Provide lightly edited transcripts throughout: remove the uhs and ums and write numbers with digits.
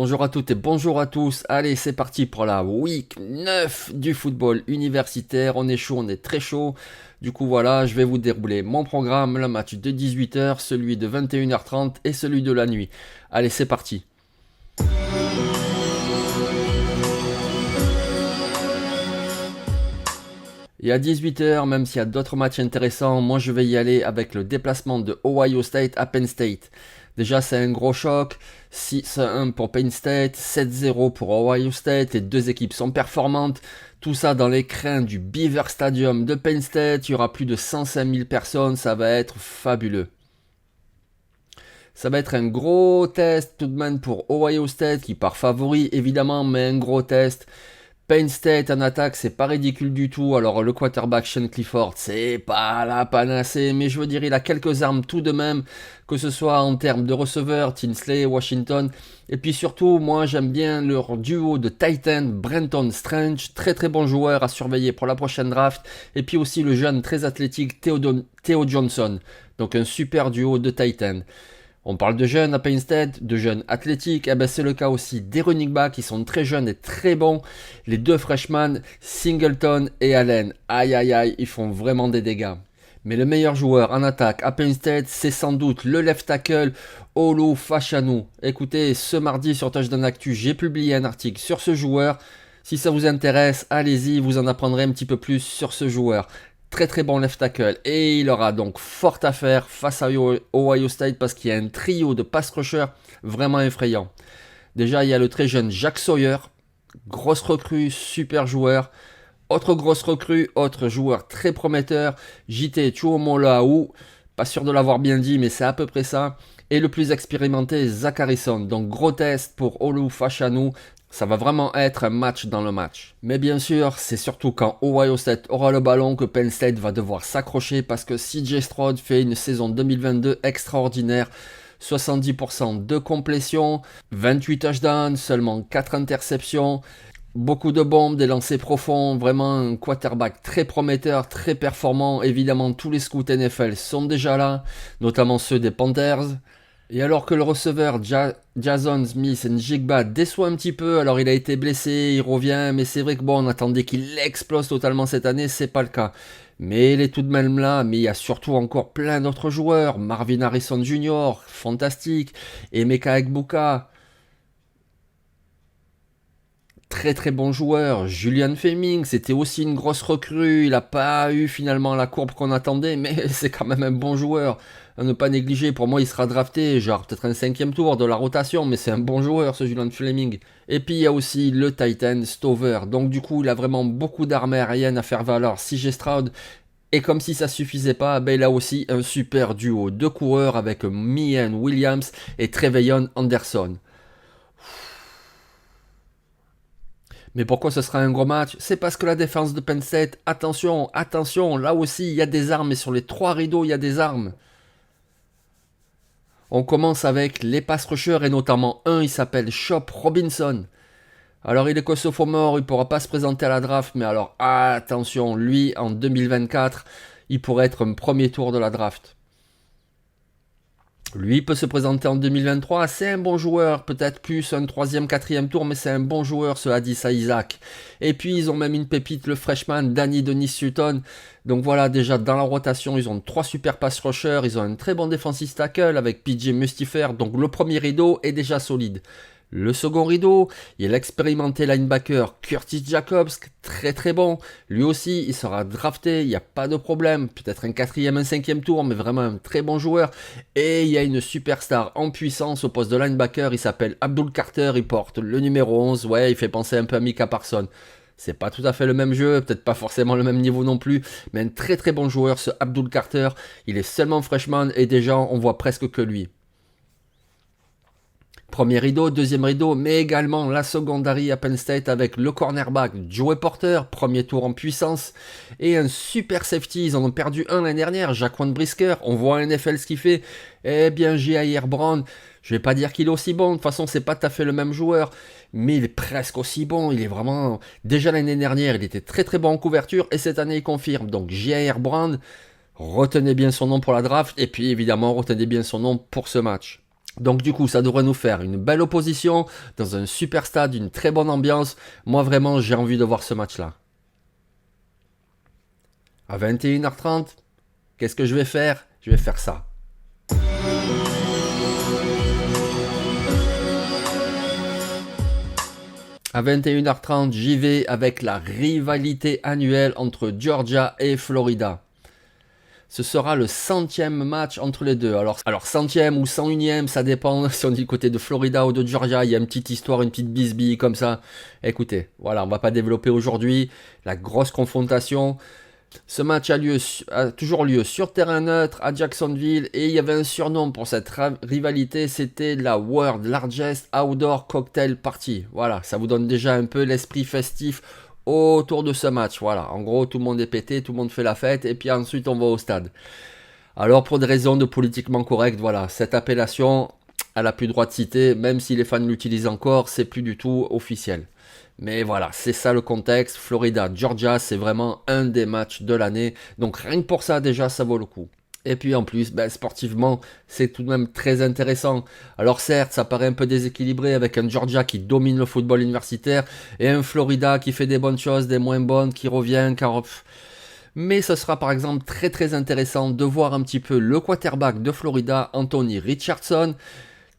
Bonjour à toutes et bonjour à tous. Allez, c'est parti pour la week 9 du football universitaire. On est chaud, on est très chaud. Du coup, voilà, je vais vous dérouler mon programme, le match de 18h, celui de 21h30 et celui de la nuit. Allez, c'est parti. Et à 18h, même s'il y a d'autres matchs intéressants, moi je vais y aller avec le déplacement de Ohio State à Penn State. Déjà c'est un gros choc, 6-1 pour Penn State, 7-0 pour Ohio State, les deux équipes sont performantes, tout ça dans les crins du Beaver Stadium de Penn State, il y aura plus de 105 000 personnes, ça va être fabuleux. Ça va être un gros test tout de même pour Ohio State qui part favori évidemment, mais un gros test. Penn State en attaque, c'est pas ridicule du tout. Alors le quarterback Sean Clifford, c'est pas la panacée, mais je veux dire, il a quelques armes tout de même, que ce soit en termes de receveurs, Tinsley, Washington, et puis surtout, moi j'aime bien leur duo de Titan, Brenton Strange, très très bon joueur à surveiller pour la prochaine draft, et puis aussi le jeune très athlétique Theo Johnson, donc un super duo de Titan. On parle de jeunes à Penn State, de jeunes athlétiques, et ben c'est le cas aussi des running backs qui sont très jeunes et très bons. Les deux freshmen, Singleton et Allen, aïe aïe aïe, ils font vraiment des dégâts. Mais le meilleur joueur en attaque à Penn State, c'est sans doute le left tackle Olu Fashanu. Écoutez, ce mardi sur Touchdown Actu, j'ai publié un article sur ce joueur. Si ça vous intéresse, allez-y, vous en apprendrez un petit peu plus sur ce joueur. Très très bon left tackle et il aura donc fort à faire face à Ohio State parce qu'il y a un trio de pass rushers vraiment effrayant. Déjà il y a le très jeune Jack Sawyer, grosse recrue, super joueur. Autre grosse recrue, autre joueur très prometteur, JT Tuomolaau, pas sûr de l'avoir bien dit mais c'est à peu près ça. Et le plus expérimenté, Zach Harrison. Donc gros test pour Olu Fashanu. Ça va vraiment être un match dans le match. Mais bien sûr, c'est surtout quand Ohio State aura le ballon que Penn State va devoir s'accrocher parce que CJ Stroud fait une saison 2022 extraordinaire. 70% de complétion, 28 touchdowns, seulement 4 interceptions, beaucoup de bombes, des lancers profonds, vraiment un quarterback très prometteur, très performant. Évidemment, tous les scouts NFL sont déjà là, notamment ceux des Panthers. Et alors que le receveur Jason Smith-Njigba déçoit un petit peu, alors il a été blessé, il revient, mais c'est vrai que bon, on attendait qu'il explose totalement cette année, c'est pas le cas. Mais il est tout de même là, mais il y a surtout encore plein d'autres joueurs, Marvin Harrison Jr., fantastique, Emeka Egbuka, très très bon joueur, Julian Fleming, c'était aussi une grosse recrue, il n'a pas eu finalement la courbe qu'on attendait, mais c'est quand même un bon joueur à ne pas négliger. Pour moi il sera drafté, genre peut-être un 5e tour de la rotation, mais c'est un bon joueur ce Julian Fleming. Et puis il y a aussi le Titan Stover, donc du coup il a vraiment beaucoup d'armes aériennes à faire valoir CJ Stroud. Et comme si ça suffisait pas, ben il a aussi un super duo de coureurs avec Mian Williams et Trevelyan Anderson. Mais pourquoi ce sera un gros match? C'est parce que la défense de Penn State, attention, attention, là aussi il y a des armes et sur les 3 rideaux il y a des armes. On commence avec les pass rushers et notamment un, il s'appelle Chop Robinson. Alors il est que sophomore, il ne pourra pas se présenter à la draft, mais alors attention, lui en 2024, il pourrait être un premier tour de la draft. Lui peut se présenter en 2023, c'est un bon joueur, peut-être plus un 3e, 4e tour, mais c'est un bon joueur ce Adissa Isaac. Et puis ils ont même une pépite, le freshman Danny Denis-Sutton. Donc voilà, déjà dans la rotation, ils ont 3 super pass rushers, ils ont un très bon defensive tackle avec PJ Mustifer, donc le premier rideau est déjà solide. Le second rideau, il y a l'expérimenté linebacker Curtis Jacobs, très très bon. Lui aussi, il sera drafté, il n'y a pas de problème. Peut-être un 4e, un 5e tour, mais vraiment un très bon joueur. Et il y a une superstar en puissance au poste de linebacker, il s'appelle Abdul Carter, il porte le numéro 11. Ouais, il fait penser un peu à Micah Parsons. C'est pas tout à fait le même jeu, peut-être pas forcément le même niveau non plus, mais un très très bon joueur ce Abdul Carter. Il est seulement freshman et déjà on voit presque que lui. Premier rideau, deuxième rideau, mais également la secondary à Penn State avec le cornerback Joey Porter, premier tour en puissance, et un super safety, ils en ont perdu un l'année dernière, Jaquan Brisker, on voit à NFL ce qu'il fait, eh bien Jair Brown, je vais pas dire qu'il est aussi bon, de toute façon c'est pas tout à fait le même joueur, mais il est presque aussi bon, il est vraiment, déjà l'année dernière il était très très bon en couverture, et cette année il confirme, donc Jair Brown, retenez bien son nom pour la draft, et puis évidemment retenez bien son nom pour ce match. Donc du coup, ça devrait nous faire une belle opposition, dans un super stade, une très bonne ambiance. Moi vraiment, j'ai envie de voir ce match-là. À 21h30, qu'est-ce que je vais faire? Je vais faire ça. À 21h30, j'y vais avec la rivalité annuelle entre Georgia et Florida. Ce sera le 100e match entre les deux. Alors 100e ou 101e, ça dépend si on dit côté de Florida ou de Georgia. Il y a une petite histoire, une petite bisbille comme ça. Écoutez, voilà, on va pas développer aujourd'hui la grosse confrontation. Ce match a toujours lieu sur terrain neutre à Jacksonville et il y avait un surnom pour cette rivalité, c'était la World Largest Outdoor Cocktail Party. Voilà, ça vous donne déjà un peu l'esprit festif autour de ce match. Voilà, en gros, tout le monde est pété, tout le monde fait la fête et puis ensuite on va au stade. Alors pour des raisons de politiquement correct, voilà, cette appellation, elle a plus droit de citer, même si les fans l'utilisent encore, c'est plus du tout officiel. Mais voilà, c'est ça le contexte. Florida, Georgia, c'est vraiment un des matchs de l'année. Donc rien que pour ça, déjà, ça vaut le coup. Et puis en plus, sportivement, c'est tout de même très intéressant. Alors certes, ça paraît un peu déséquilibré avec un Georgia qui domine le football universitaire et un Florida qui fait des bonnes choses, des moins bonnes, qui revient car... Mais ce sera par exemple très très intéressant de voir un petit peu le quarterback de Florida, Anthony Richardson,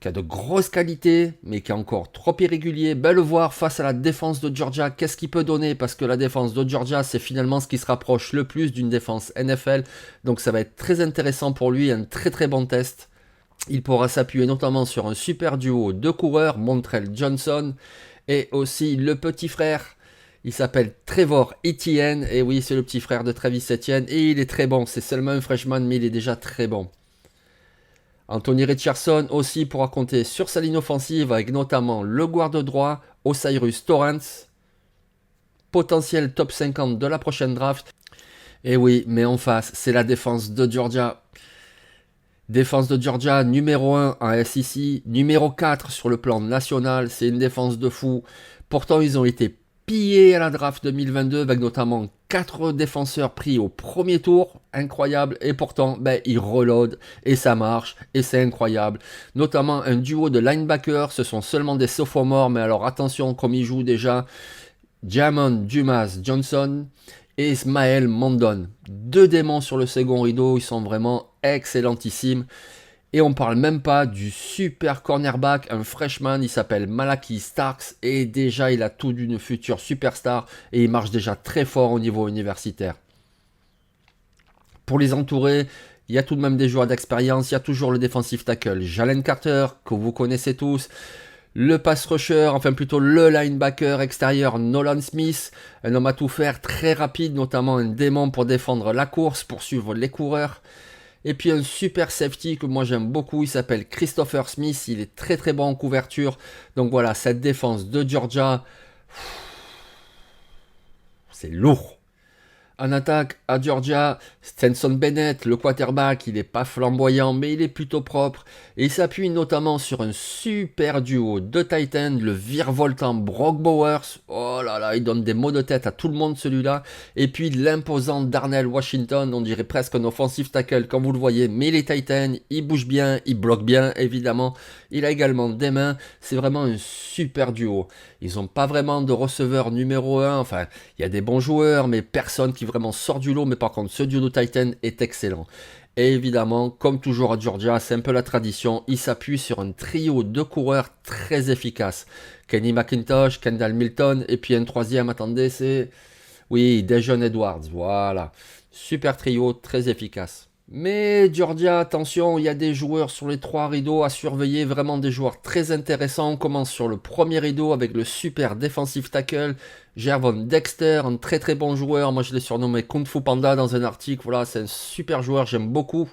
qui a de grosses qualités, mais qui est encore trop irrégulier. Le voir face à la défense de Georgia, qu'est-ce qu'il peut donner? Parce que la défense de Georgia, c'est finalement ce qui se rapproche le plus d'une défense NFL. Donc ça va être très intéressant pour lui, un très très bon test. Il pourra s'appuyer notamment sur un super duo de coureurs, Montrell Johnson, et aussi le petit frère. Il s'appelle Trevor Etienne, et oui, c'est le petit frère de Travis Etienne, et il est très bon. C'est seulement un freshman, mais il est déjà très bon. Anthony Richardson aussi pourra compter sur sa ligne offensive avec notamment le garde droit Osiris Torrance, potentiel top 50 de la prochaine draft. Et oui, mais en face, c'est la défense de Georgia. Défense de Georgia, numéro 1 en SEC, numéro 4 sur le plan national, c'est une défense de fou. Pourtant, ils ont été pillés à la draft 2022 avec notamment 4 défenseurs pris au premier tour, incroyable, et pourtant ils reloadent et ça marche et c'est incroyable. Notamment un duo de linebackers, ce sont seulement des sophomores, mais alors attention comme ils jouent déjà, Jamon Dumas Johnson et Ismaël Mondon. 2 démons sur le second rideau, ils sont vraiment excellentissimes. Et on parle même pas du super cornerback, un freshman, il s'appelle Malaki Starks et déjà il a tout d'une future superstar et il marche déjà très fort au niveau universitaire. Pour les entourer, il y a tout de même des joueurs d'expérience, il y a toujours le defensive tackle Jalen Carter que vous connaissez tous, le pass rusher, enfin plutôt le linebacker extérieur Nolan Smith, un homme à tout faire très rapide, notamment un démon pour défendre la course, pour suivre les coureurs. Et puis un super safety que moi j'aime beaucoup, il s'appelle Christopher Smith, il est très très bon en couverture. Donc voilà, cette défense de Georgia, c'est lourd. En attaque à Georgia, Stenson Bennett, le quarterback, il n'est pas flamboyant, mais il est plutôt propre. Et il s'appuie notamment sur un super duo de Titans, le virevoltant Brock Bowers. Oh là là, il donne des maux de tête à tout le monde celui-là. Et puis l'imposant Darnell Washington, on dirait presque un offensive tackle comme vous le voyez. Mais les Titans, il bouge bien, il bloque bien évidemment. Il a également des mains, c'est vraiment un super duo. Ils n'ont pas vraiment de receveur numéro 1, enfin il y a des bons joueurs, mais personne qui vraiment sort du lot. Mais par contre ce duo de Titan est excellent. Et évidemment, comme toujours à Georgia, c'est un peu la tradition, il s'appuie sur un trio de coureurs très efficaces. Kenny McIntosh, Kendall Milton, et puis un troisième, attendez, c'est... Oui, Dejon Edwards, voilà. Super trio, très efficace. Mais Georgia, attention, il y a des joueurs sur les 3 rideaux à surveiller, vraiment des joueurs très intéressants. On commence sur le premier rideau avec le super defensive tackle, Gervon Dexter, un très très bon joueur. Moi je l'ai surnommé Kung Fu Panda dans un article, voilà, c'est un super joueur, j'aime beaucoup.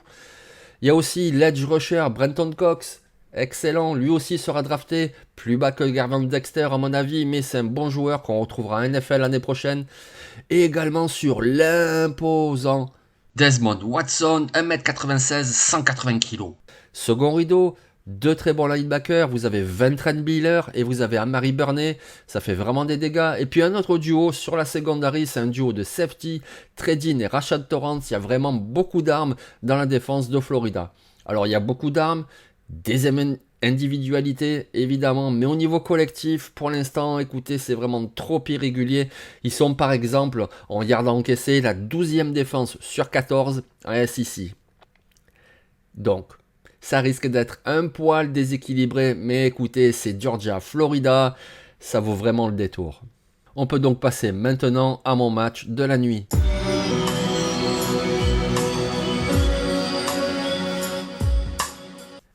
Il y a aussi l'edge rusher Brenton Cox, excellent, lui aussi sera drafté, plus bas que Gervon Dexter à mon avis, mais c'est un bon joueur qu'on retrouvera en NFL l'année prochaine. Et également sur l'imposant Desmond Watson, 1m96, 180 kg. Second rideau, 2 très bons linebackers, vous avez Ventrell Miller et vous avez Amari Burney, ça fait vraiment des dégâts. Et puis un autre duo sur la secondary, c'est un duo de safety, Tredin et Rashad Torrance, il y a vraiment beaucoup d'armes dans la défense de Florida. Alors il y a beaucoup d'armes, des individualité évidemment, mais au niveau collectif, pour l'instant, écoutez, c'est vraiment trop irrégulier. Ils sont par exemple, en regardant encaisser, la 12e défense sur 14 en SEC. Donc, ça risque d'être un poil déséquilibré, mais écoutez, c'est Georgia, Florida, ça vaut vraiment le détour. On peut donc passer maintenant à mon match de la nuit.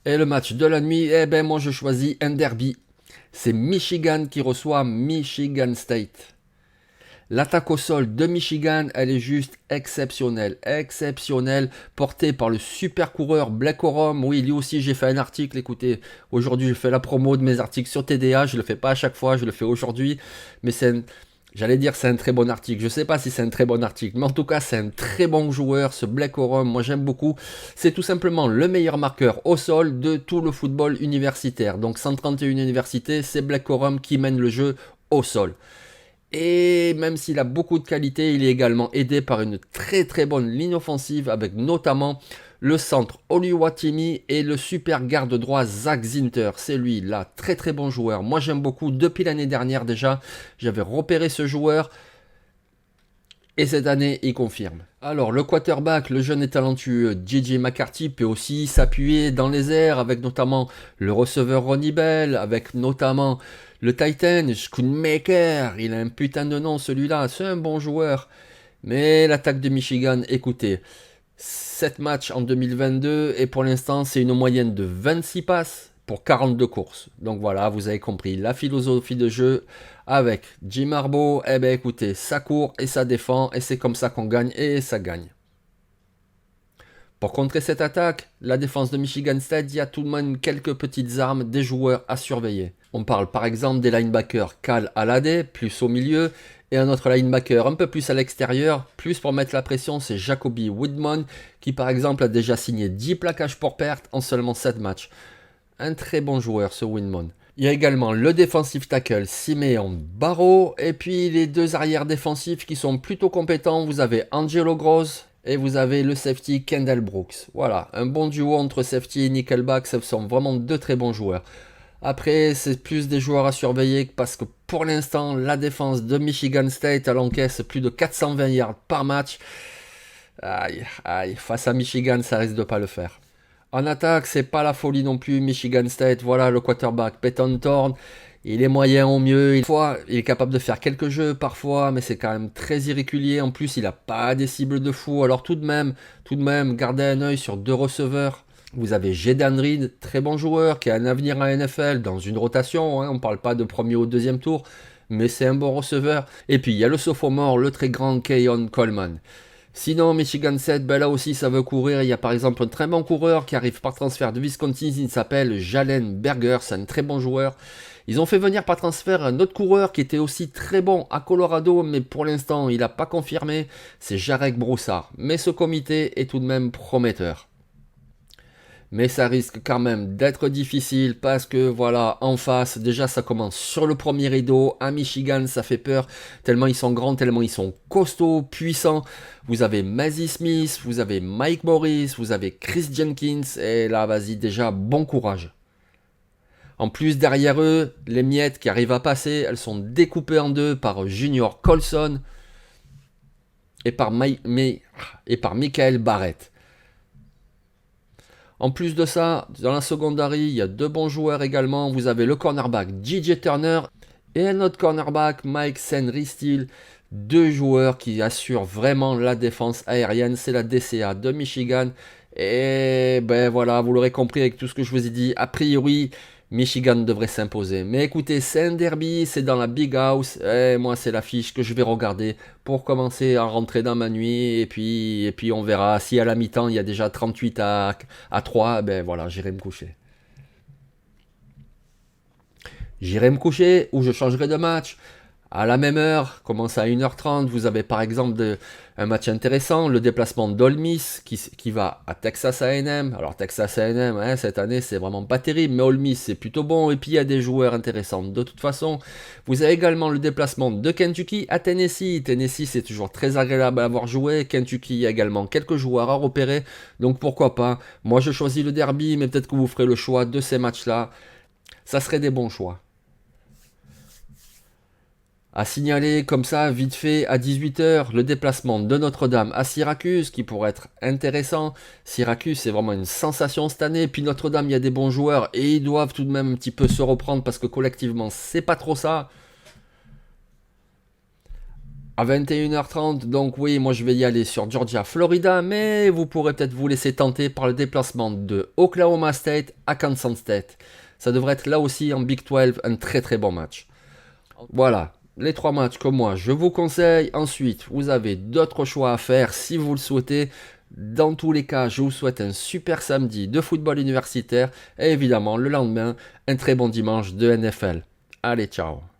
Et le match de la nuit, eh ben moi je choisis un derby. C'est Michigan qui reçoit Michigan State. L'attaque au sol de Michigan, elle est juste exceptionnelle. Exceptionnelle, portée par le super coureur Blake Corum. Oui, lui aussi j'ai fait un article, écoutez, aujourd'hui je fais la promo de mes articles sur TDA, je le fais pas à chaque fois, je le fais aujourd'hui. Mais j'allais dire c'est un très bon article, je sais pas si c'est un très bon article, mais en tout cas c'est un très bon joueur, ce Blake Corum, moi j'aime beaucoup. C'est tout simplement le meilleur marqueur au sol de tout le football universitaire. Donc 131 universités, c'est Blake Corum qui mène le jeu au sol. Et même s'il a beaucoup de qualité, il est également aidé par une très très bonne ligne offensive avec notamment le centre Oluwatimi et le super garde droit Zach Zinter. C'est lui là, très très bon joueur. Moi j'aime beaucoup, depuis l'année dernière déjà, j'avais repéré ce joueur et cette année il confirme. Alors le quarterback, le jeune et talentueux JJ McCarthy peut aussi s'appuyer dans les airs avec notamment le receveur Ronnie Bell, avec notamment le Titan, Schoonmaker, il a un putain de nom celui-là, c'est un bon joueur. Mais l'attaque de Michigan, écoutez, 7 matchs en 2022 et pour l'instant c'est une moyenne de 26 passes pour 42 courses. Donc voilà, vous avez compris la philosophie de jeu avec Jim Harbaugh. Eh ben écoutez, ça court et ça défend et c'est comme ça qu'on gagne et ça gagne. Pour contrer cette attaque, la défense de Michigan State, il y a tout de même quelques petites armes, des joueurs à surveiller. On parle par exemple des linebackers Cal Alade, plus au milieu, et un autre linebacker un peu plus à l'extérieur, plus pour mettre la pression, c'est Jacoby Woodman, qui par exemple a déjà signé 10 plaquages pour perte en seulement 7 matchs. Un très bon joueur ce Woodman. Il y a également le defensive tackle Simeon Barrow, et puis les deux arrières défensifs qui sont plutôt compétents, vous avez Angelo Gross, et vous avez le safety Kendall Brooks. Voilà, un bon duo entre safety et nickelback, ce sont vraiment deux très bons joueurs. Après, c'est plus des joueurs à surveiller parce que pour l'instant, la défense de Michigan State, elle encaisse plus de 420 yards par match. Aïe, aïe, face à Michigan, ça risque de pas le faire. En attaque, c'est pas la folie non plus. Michigan State, voilà le quarterback Peyton Thorne. Il est moyen au mieux. Il est capable de faire quelques jeux parfois, mais c'est quand même très irrégulier. En plus, il n'a pas des cibles de fou. Alors tout de même, gardez un œil sur deux receveurs. Vous avez Jaden Reed, très bon joueur, qui a un avenir en NFL dans une rotation. On ne parle pas de premier ou deuxième tour, mais c'est un bon receveur. Et puis il y a le sophomore, le très grand Keon Coleman. Sinon, Michigan State, ben là aussi ça veut courir. Il y a par exemple un très bon coureur qui arrive par transfert de Wisconsin. Il s'appelle Jalen Berger, c'est un très bon joueur. Ils ont fait venir par transfert un autre coureur qui était aussi très bon à Colorado, mais pour l'instant il n'a pas confirmé. C'est Jarek Broussard. Mais ce comité est tout de même prometteur. Mais ça risque quand même d'être difficile parce que voilà, en face, déjà ça commence sur le premier rideau. À Michigan, ça fait peur tellement ils sont grands, tellement ils sont costauds, puissants. Vous avez Mazi Smith, vous avez Mike Morris, vous avez Chris Jenkins. Et là, vas-y, déjà, bon courage. En plus, derrière eux, les miettes qui arrivent à passer, elles sont découpées en deux par Junior Colson et par Michael Barrett. En plus de ça, dans la secondary, il y a deux bons joueurs également. Vous avez le cornerback DJ Turner et un autre cornerback Mike Henry Steele. Deux joueurs qui assurent vraiment la défense aérienne. C'est la DCA de Michigan. Et ben voilà, vous l'aurez compris avec tout ce que je vous ai dit. A priori, Michigan devrait s'imposer. Mais écoutez, c'est un derby, c'est dans la Big House. Et moi, c'est l'affiche que je vais regarder pour commencer à rentrer dans ma nuit. Et puis on verra. Si à la mi-temps, il y a déjà 38 à 3, ben voilà, j'irai me coucher. J'irai me coucher ou je changerai de match. À la même heure, commence à 1h30, vous avez par exemple un match intéressant, le déplacement d'Ole Miss qui va à Texas A&M. Alors Texas A&M, hein, cette année, c'est vraiment pas terrible, mais Ole Miss, c'est plutôt bon, et puis il y a des joueurs intéressants. De toute façon, vous avez également le déplacement de Kentucky à Tennessee. Tennessee, c'est toujours très agréable à avoir joué. Kentucky a également quelques joueurs à repérer, donc pourquoi pas. Moi, je choisis le derby, mais peut-être que vous ferez le choix de ces matchs-là. Ça serait des bons choix. À signaler comme ça, vite fait, à 18h, le déplacement de Notre-Dame à Syracuse, qui pourrait être intéressant. Syracuse, c'est vraiment une sensation cette année. Puis Notre-Dame, il y a des bons joueurs et ils doivent tout de même un petit peu se reprendre parce que collectivement, c'est pas trop ça. À 21h30, donc oui, moi je vais y aller sur Georgia, Florida, mais vous pourrez peut-être vous laisser tenter par le déplacement de Oklahoma State à Kansas State. Ça devrait être là aussi en Big 12 un très très bon match. Voilà, les trois matchs que moi je vous conseille. Ensuite, vous avez d'autres choix à faire si vous le souhaitez. Dans tous les cas, je vous souhaite un super samedi de football universitaire et évidemment le lendemain, un très bon dimanche de NFL. Allez, ciao.